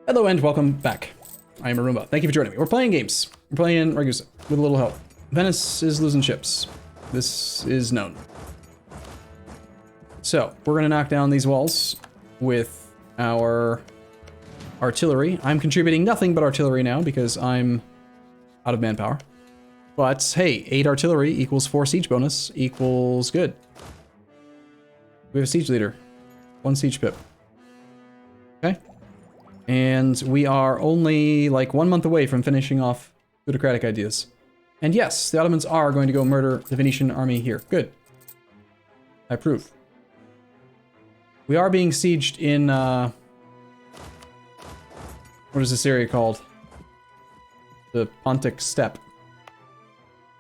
Hello and welcome back. I am Arumba. Thank you for joining me. We're playing games. We're playing Ragusa with a little help. Venice is losing ships. This is known. So, we're gonna knock down these walls with our artillery. I'm contributing nothing but artillery now because I'm out of manpower. But hey, 8 artillery equals 4 siege bonus equals good. We have a siege leader. 1 siege pip. Okay. And we are only like 1 month away from finishing off plutocratic ideas. And yes, the Ottomans are going to go murder the Venetian army here. Good. I approve. We are being sieged in, what is this area called? The Pontic Steppe.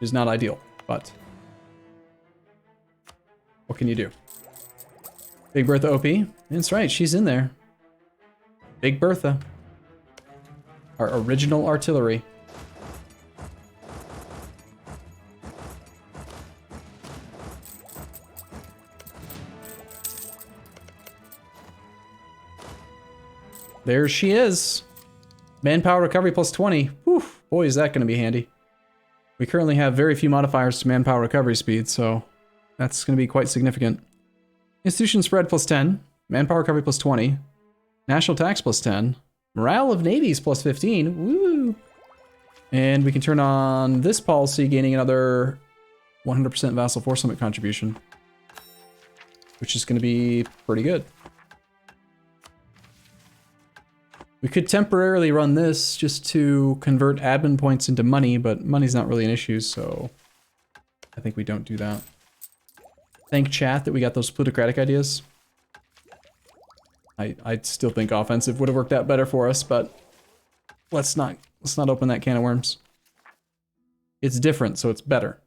Is not ideal, but what can you do? Big Bertha OP. That's right, she's in there. Big Bertha. Our original artillery. There she is. Manpower recovery plus 20. Whew, boy, is that going to be handy. We currently have very few modifiers to manpower recovery speed, so that's going to be quite significant. Institution spread plus 10. Manpower recovery plus 20. National tax plus 10. Morale of navies plus 15. Woo! And we can turn on this policy, gaining another 100% vassal force limit contribution, which is going to be pretty good. We could temporarily run this just to convert admin points into money, but money's not really an issue, so I think we don't do that. Thank chat that we got those plutocratic ideas. I still think offensive would have worked out better for us, but let's not open that can of worms. It's different, so it's better,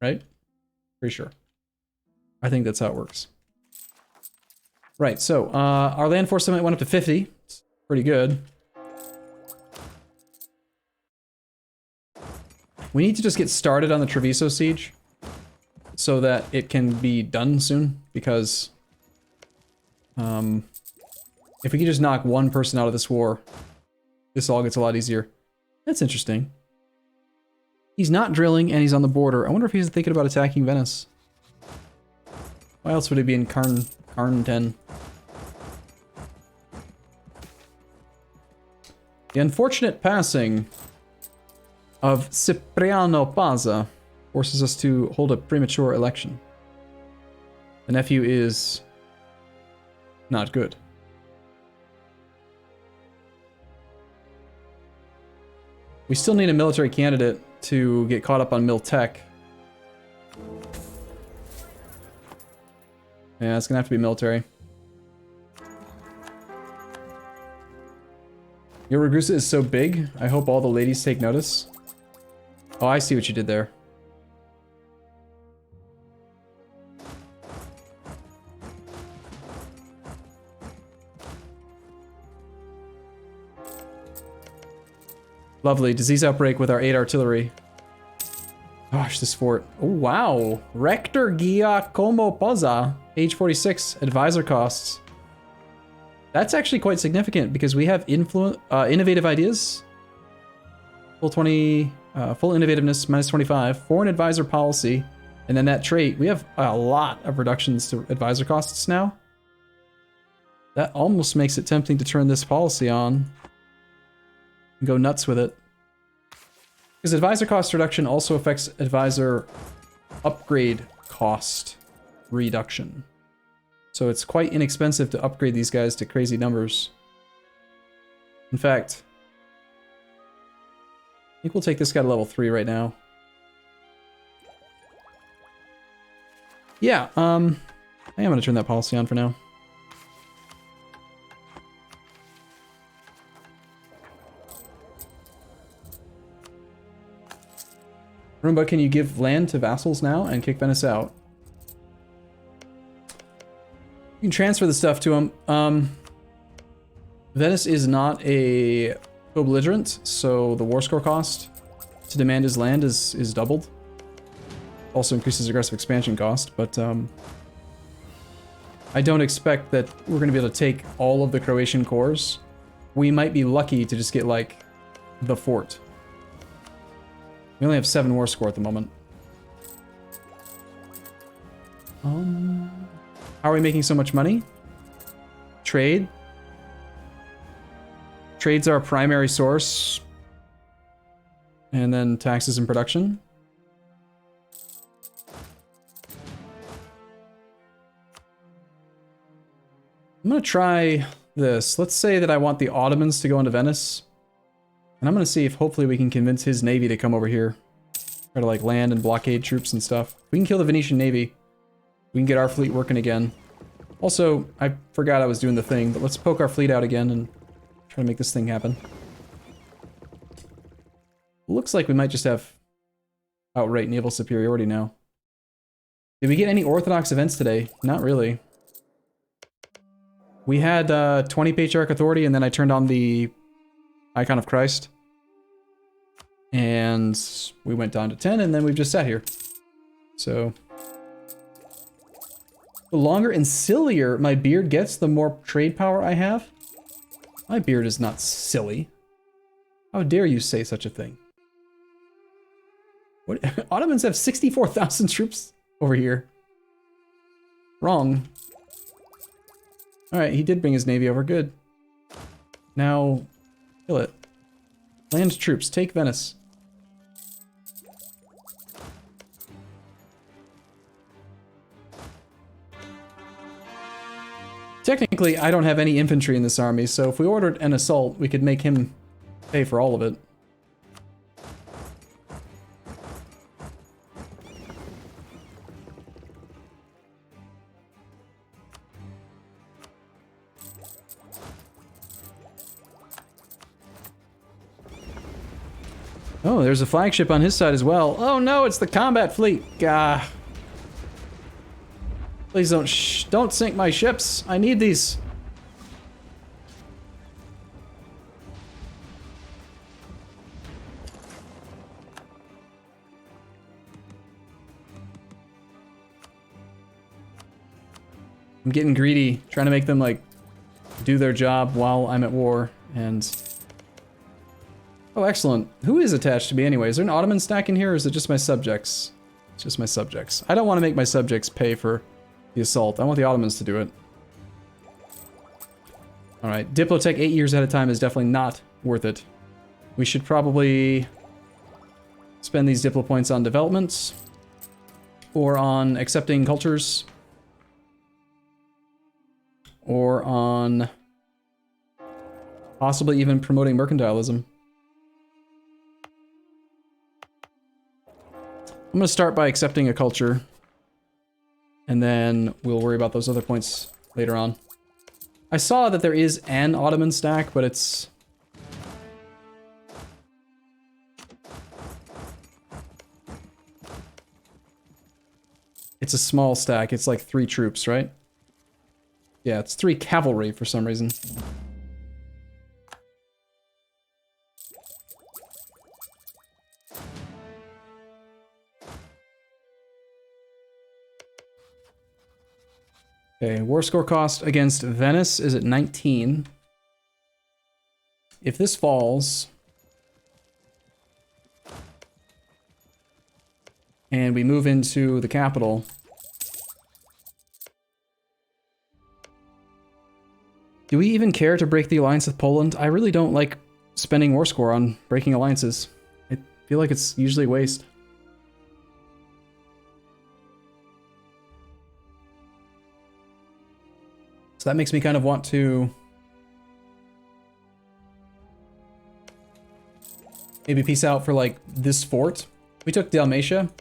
right? Pretty sure. I think that's how it works. Right, so our land force limit went up to 50. It's pretty good. We need to just get started on the Treviso siege so that it can be done soon, because if we can just knock one person out of this war, this all gets a lot easier. That's interesting. He's not drilling and he's on the border. I wonder if he's thinking about attacking Venice. Why else would he be in Carn 10? The unfortunate passing of Cipriano Pazza forces us to hold a premature election. The nephew is not good. We still need a military candidate to get caught up on mil tech. Yeah, it's gonna have to be military. Your Ragusa is so big, I hope all the ladies take notice. Oh, I see what you did there. Lovely. Disease outbreak with our 8 artillery. Gosh, this fort. Oh, wow. Rector Giacomo Pozza, age 46, advisor costs. That's actually quite significant because we have innovative ideas. Full 20, full innovativeness, minus 25. Foreign advisor policy. And then that trait. We have a lot of reductions to advisor costs now. That almost makes it tempting to turn this policy on. And go nuts with it. Because advisor cost reduction also affects advisor upgrade cost reduction. So it's quite inexpensive to upgrade these guys to crazy numbers. In fact, I think we'll take this guy to level 3 right now. Yeah, I am gonna turn that policy on for now. Arumba, can you give land to vassals now and kick Venice out? You can transfer the stuff to them. Venice is not a co-belligerent, so the war score cost to demand his land is doubled. Also increases aggressive expansion cost, but I don't expect that we're going to be able to take all of the Croatian cores we might be lucky to just get, like, the fort. We only have 7 war score at the moment. How are we making so much money? Trade. Trade's our primary source. And then taxes and production. I'm gonna try this. Let's say that I want the Ottomans to go into Venice. And I'm gonna see if hopefully we can convince his navy to come over here. Try to like land and blockade troops and stuff. We can kill the Venetian navy. We can get our fleet working again. Also, I forgot I was doing the thing, but let's poke our fleet out again and try to make this thing happen. Looks like we might just have outright naval superiority now. Did we get any Orthodox events today? Not really. We had 20 Patriarch Authority, and then I turned on the Icon of Christ. And we went down to 10, and then we've just sat here. So... the longer and sillier my beard gets, the more trade power I have. My beard is not silly. How dare you say such a thing? What? Ottomans have 64,000 troops over here. Wrong. Alright, he did bring his navy over. Good. Now, kill it. Land troops. Take Venice. Technically, I don't have any infantry in this army, so if we ordered an assault, we could make him pay for all of it. Oh, there's a flagship on his side as well. Oh no, it's the combat fleet. Gah. Please don't sink my ships. I need these. I'm getting greedy, trying to make them like do their job while I'm at war, and oh, excellent. Who is attached to me anyway? Is there an Ottoman stack in here, or is it just my subjects? It's just my subjects. I don't want to make my subjects pay for the assault. I want the Ottomans to do it. Alright, Diplotech 8 years at a time is definitely not worth it. We should probably spend these Diplo points on developments, or on accepting cultures, or on possibly even promoting mercantilism. I'm going to start by accepting a culture, and then we'll worry about those other points later on. I saw that there is an Ottoman stack, but it's... it's a small stack. It's like 3 troops, right? Yeah, it's 3 cavalry for some reason. Okay, war score cost against Venice is at 19. If this falls, and we move into the capital, do we even care to break the alliance with Poland? I really don't like spending war score on breaking alliances. I feel like it's usually a waste. So that makes me kind of want to maybe peace out for like this fort. We took Dalmatia,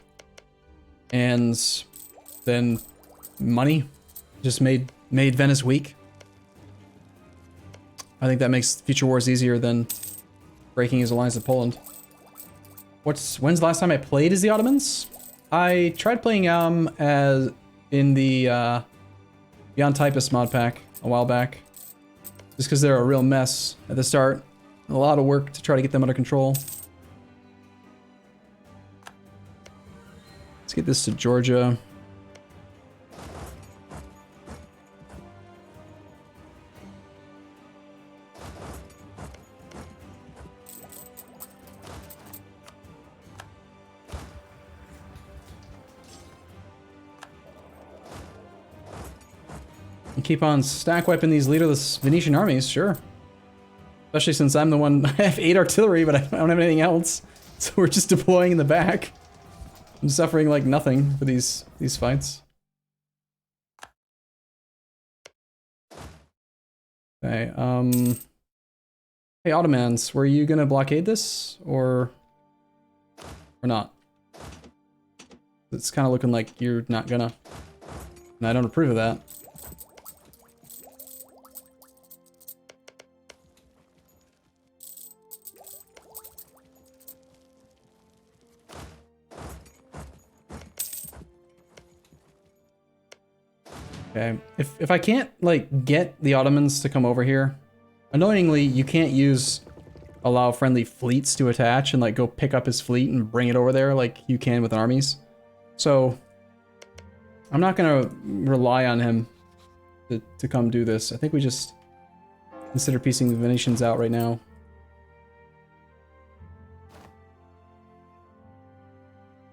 and then money just made Venice weak. I think that makes future wars easier than breaking his alliance with Poland. When's the last time I played as the Ottomans? I tried playing as in the Beyond Typist mod pack a while back, just because they're a real mess at the start. A lot of work to try to get them under control. Let's get this to Georgia. keep on stack wiping these leaderless Venetian armies, sure. Especially since I'm the one, I have 8 artillery, but I don't have anything else. So we're just deploying in the back. I'm suffering like nothing for these fights. Okay, hey Ottomans, were you gonna blockade this, or not? It's kind of looking like you're not gonna, and I don't approve of that. Okay, if I can't, like, get the Ottomans to come over here, annoyingly, you can't allow friendly fleets to attach and, like, go pick up his fleet and bring it over there like you can with armies. So, I'm not gonna rely on him to come do this. I think we just consider piecing the Venetians out right now.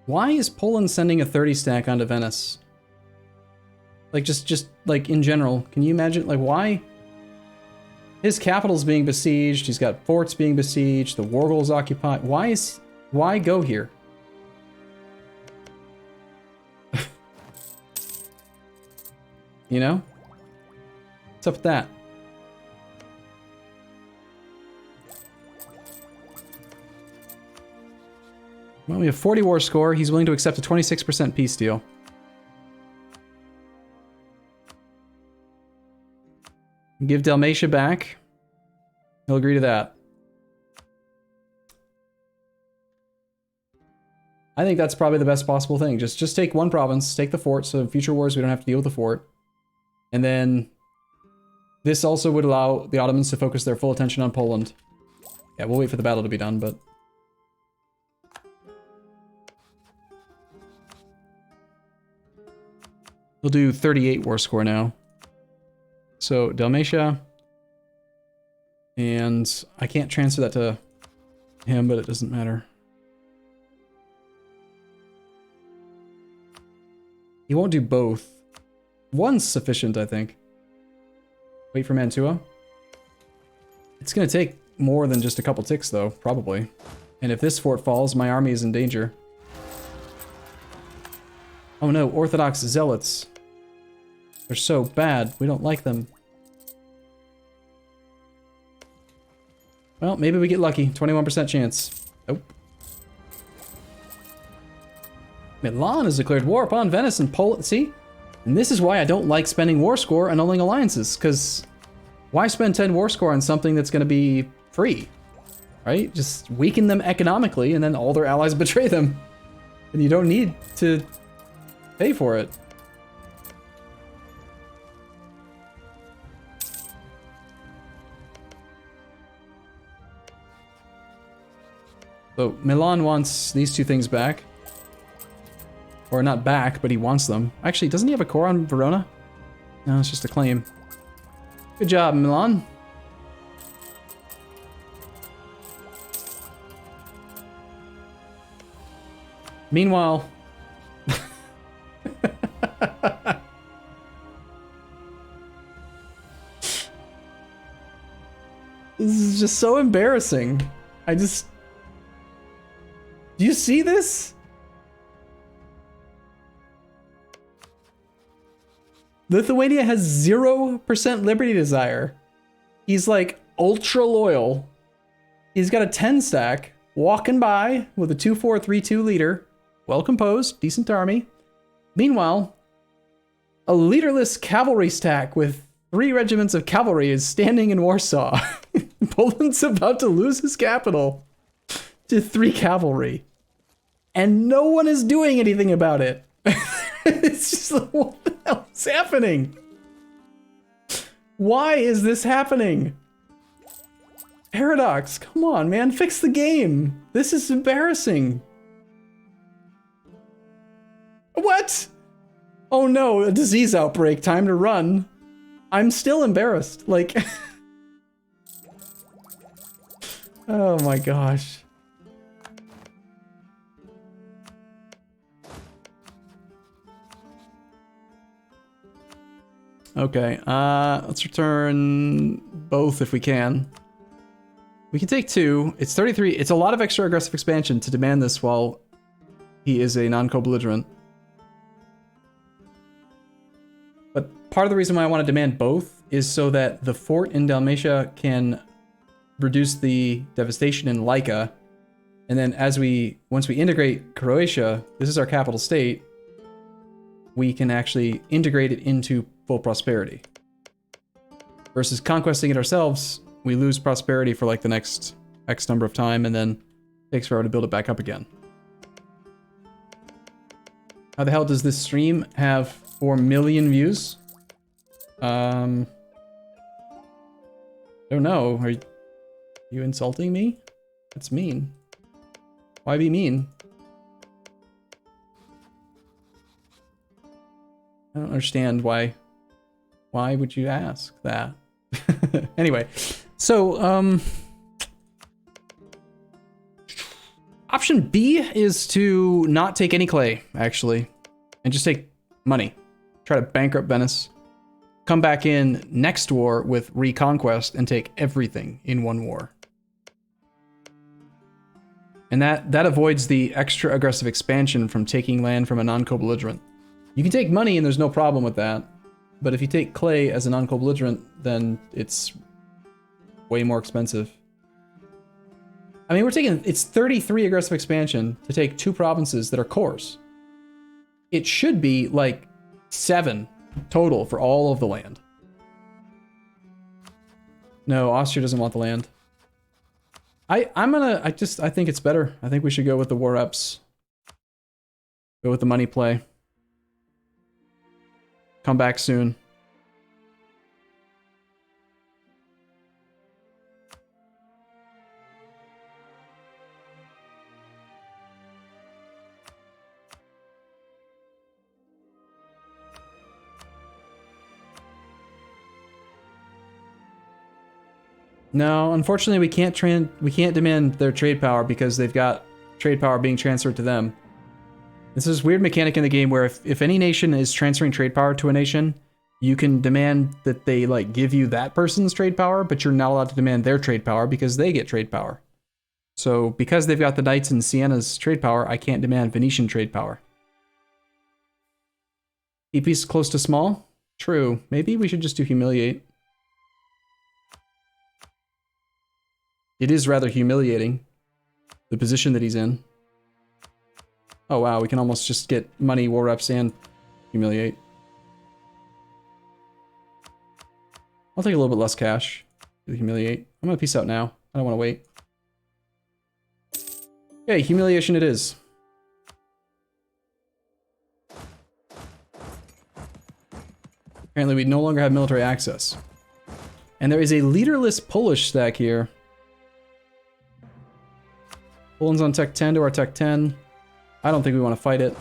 Why is Poland sending a 30 stack onto Venice? Like, just like, in general, can you imagine, like, why? His capital's being besieged, he's got forts being besieged, the Wargul's occupied. Why go here? You know? What's up with that? Well, we have 40 war score, he's willing to accept a 26% peace deal. Give Dalmatia back. He'll agree to that. I think that's probably the best possible thing. Just take one province, take the fort, so in future wars we don't have to deal with the fort. And then this also would allow the Ottomans to focus their full attention on Poland. Yeah, we'll wait for the battle to be done, but... We'll do 38 war score now. So, Dalmatia, and I can't transfer that to him, but it doesn't matter. He won't do both. One's sufficient, I think. Wait for Mantua. It's gonna take more than just a couple ticks, though, probably. And if this fort falls, my army is in danger. Oh no, Orthodox Zealots. They're so bad. We don't like them. Well, maybe we get lucky. 21% chance. Nope. Milan has declared war upon Venice and Poland. See? And this is why I don't like spending war score annulling alliances. Because why spend 10 war score on something that's going to be free? Right? Just weaken them economically and then all their allies betray them. And you don't need to pay for it. So, Milan wants these two things back. Or not back, but he wants them. Actually, doesn't he have a core on Verona? No, it's just a claim. Good job, Milan. Meanwhile... This is just so embarrassing. Do you see this? Lithuania has 0% liberty desire. He's like ultra loyal. He's got a 10 stack, walking by with a 2-4-3-2 leader. Well composed, decent army. Meanwhile, a leaderless cavalry stack with 3 regiments of cavalry is standing in Warsaw. Poland's about to lose his capital to 3 cavalry. And no one is doing anything about it. It's just like, what the hell is happening? Why is this happening? Paradox, come on, man, fix the game. This is embarrassing. What? Oh no, a disease outbreak, time to run. I'm still embarrassed, like... Oh my gosh. Okay, let's return both if we can. We can take 2. It's 33. It's a lot of extra aggressive expansion to demand this while he is a non-co-belligerent. But part of the reason why I want to demand both is so that the fort in Dalmatia can reduce the devastation in Laika. And then once we integrate Croatia, this is our capital state, we can actually integrate it into full prosperity. Versus conquesting it ourselves, we lose prosperity for like the next X number of time and then it takes forever to build it back up again. How the hell does this stream have 4 million views? I don't know. Are you insulting me? That's mean. Why be mean? I don't understand why. Why would you ask that? Anyway, so option B is to not take any clay, actually, and just take money. Try to bankrupt Venice. Come back in next war with reconquest and take everything in one war. And that avoids the extra aggressive expansion from taking land from a non-co-belligerent. You can take money and there's no problem with that. But if you take clay as a non-co-belligerent, then it's way more expensive. I mean, it's 33 aggressive expansion to take 2 provinces that are cores. It should be like 7 total for all of the land. No, Austria doesn't want the land. I think it's better. I think we should go with the war reps. Go with the money play. Come back soon. No, unfortunately, we can't demand their trade power because they've got trade power being transferred to them. This is a weird mechanic in the game where if any nation is transferring trade power to a nation, you can demand that they like give you that person's trade power, but you're not allowed to demand their trade power because they get trade power. So because they've got the Knights and Sienna's trade power, I can't demand Venetian trade power. EP's close to small? True. Maybe we should just do humiliate. It is rather humiliating, the position that he's in. Oh wow, we can almost just get money, war reps, and humiliate. I'll take a little bit less cash to humiliate. I'm gonna peace out now. I don't want to wait. Okay, humiliation it is. Apparently we no longer have military access. And there is a leaderless Polish stack here. Poland's on tech 10 to our tech 10. I don't think we want to fight it.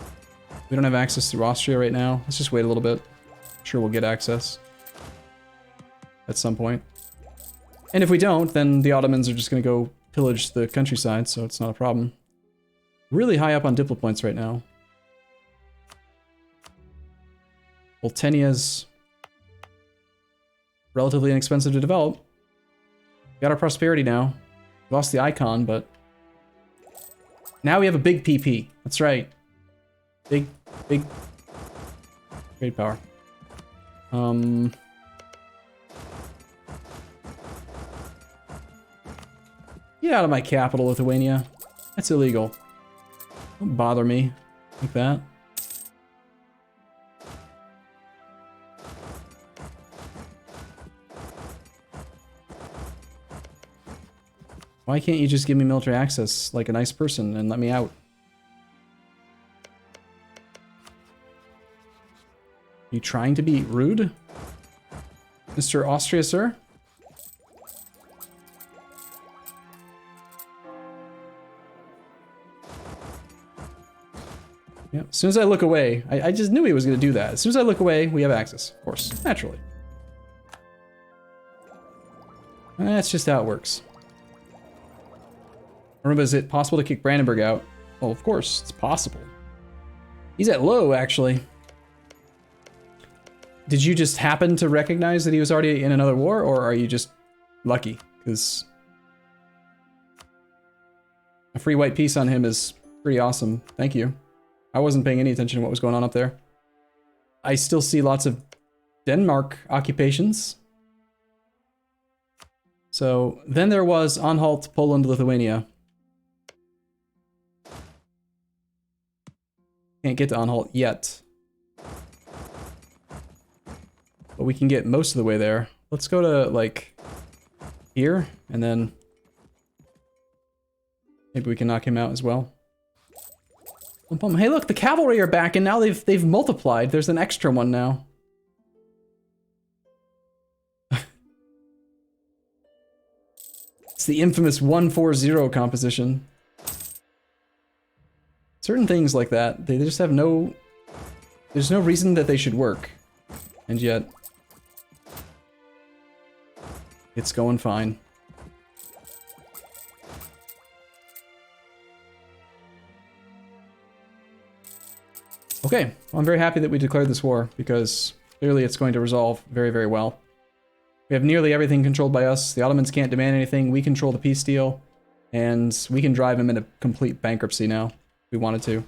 We don't have access through Austria right now. Let's just wait a little bit. I'm sure we'll get access at some point. And if we don't, then the Ottomans are just going to go pillage the countryside, so it's not a problem. Really high up on diplo points right now. Oltenia's relatively inexpensive to develop. Got our prosperity now. We lost the icon, but now we have a big PP. That's right. Big trade power. Get out of my capital, Lithuania. That's illegal. Don't bother me like that. Why can't you just give me military access like a nice person and let me out? You trying to be rude? Mr. Austria, sir? Yeah, as soon as I look away, I just knew he was going to do that. As soon as I look away, we have access, of course, naturally. That's just how it works. Arumba, is it possible to kick Brandenburg out? Well, of course, it's possible. He's at low, actually. did you just happen to recognize that he was already in another war, or are you just lucky? Because a free white piece on him is pretty awesome. Thank you. I wasn't paying any attention to what was going on up there. I still see lots of Denmark occupations. So then there was Anhalt, Poland, Lithuania. Can't get to Anhalt yet. But we can get most of the way there. Let's go to, like, here, and then maybe we can knock him out as well. Hey, look, the cavalry are back, and now they've multiplied. There's an extra one now. It's the infamous 140 composition. Certain things like that, they just have no... There's no reason that they should work. And yet... it's going fine. Okay, well, I'm very happy that we declared this war, because clearly it's going to resolve very, very well. We have nearly everything controlled by us. The Ottomans can't demand anything. We control the peace deal, and we can drive them into complete bankruptcy now, if we wanted to.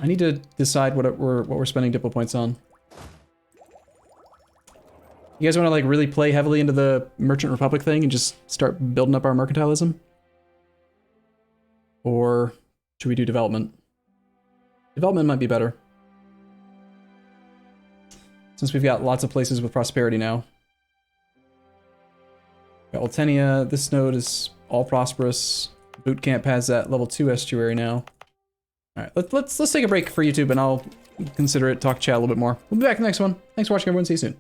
I need to decide what we're spending Diplo points on. You guys want to like really play heavily into the Merchant Republic thing and just start building up our mercantilism? Or should we do development? Development might be better. Since we've got lots of places with prosperity now. Got Oltenia, this node is all prosperous. Boot Camp has that level 2 estuary now. Alright, let's take a break for YouTube and I'll consider it, talk chat a little bit more. We'll be back in the next one. Thanks for watching everyone, see you soon.